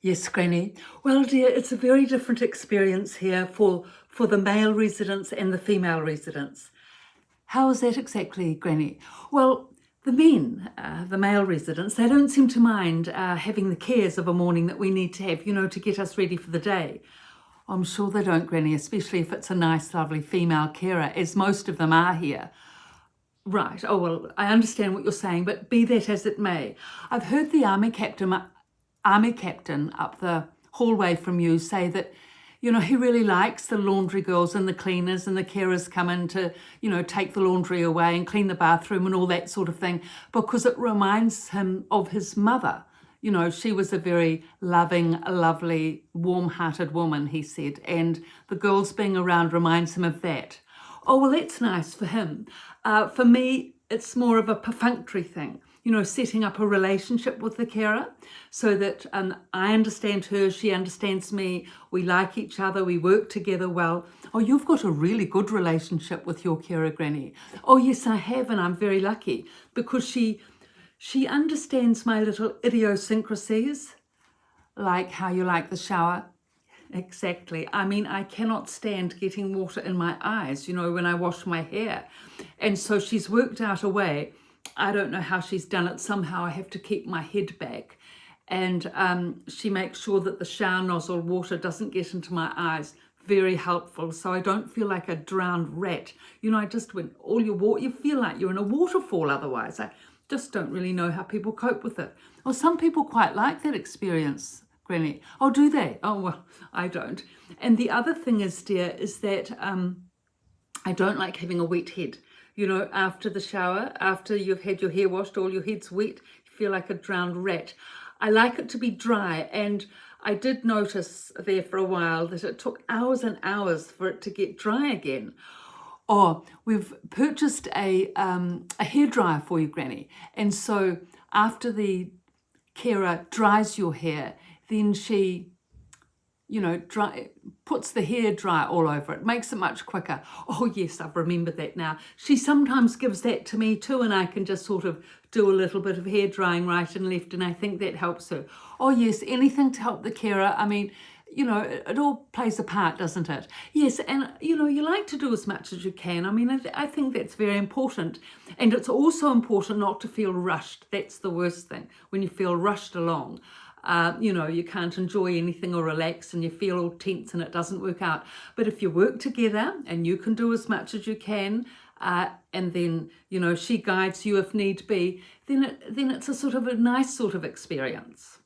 Yes, Granny. Well, dear, it's a very different experience here for the male residents and the female residents. How is that exactly, Granny? Well, the men, the male residents, they don't seem to mind having the cares of a morning that we need to have, to get us ready for the day. I'm sure they don't, Granny, especially if it's a nice, lovely female carer, as most of them are here. Right. Oh, well, I understand what you're saying, but be that as it may, I've heard the army captain up the hallway from you say that, he really likes the laundry girls and the cleaners and the carers come in to, take the laundry away and clean the bathroom and all that sort of thing, because it reminds him of his mother. She was a very loving, lovely, warm-hearted woman, he said, and the girls being around reminds him of that. Oh, well, that's nice for him. For me, it's more of a perfunctory thing, setting up a relationship with the carer so that I understand her, she understands me, we like each other, we work together well. Oh, you've got a really good relationship with your carer, Granny. Oh, yes, I have, and I'm very lucky because she understands my little idiosyncrasies, like how you like the shower. Exactly. I mean, I cannot stand getting water in my eyes, when I wash my hair. And so she's worked out a way. I don't know how she's done it. Somehow I have to keep my head back. And she makes sure that the shower nozzle water doesn't get into my eyes. Very helpful. So I don't feel like a drowned rat. I just when all your water, you feel like you're in a waterfall otherwise. I just don't really know how people cope with it. Or some people quite like that experience, Granny. Oh, do they? Oh, well, I don't. And the other thing is, dear, is that I don't like having a wet head. After the shower, after you've had your hair washed, all your head's wet, you feel like a drowned rat. I like it to be dry, and I did notice there for a while that it took hours and hours for it to get dry again. Oh, we've purchased a hairdryer for you, Granny. And so after the carer dries your hair, then she, puts the hair dryer all over it, makes it much quicker. Oh, yes, I've remembered that now. She sometimes gives that to me too, and I can just sort of do a little bit of hair drying right and left, and I think that helps her. Oh, yes, anything to help the carer. I mean, it all plays a part, doesn't it? Yes, and, you like to do as much as you can. I mean, I think that's very important. And it's also important not to feel rushed. That's the worst thing, when you feel rushed along. You can't enjoy anything or relax and you feel all tense and it doesn't work out. But if you work together and you can do as much as you can, and then, she guides you if need be, then it's a sort of a nice sort of experience.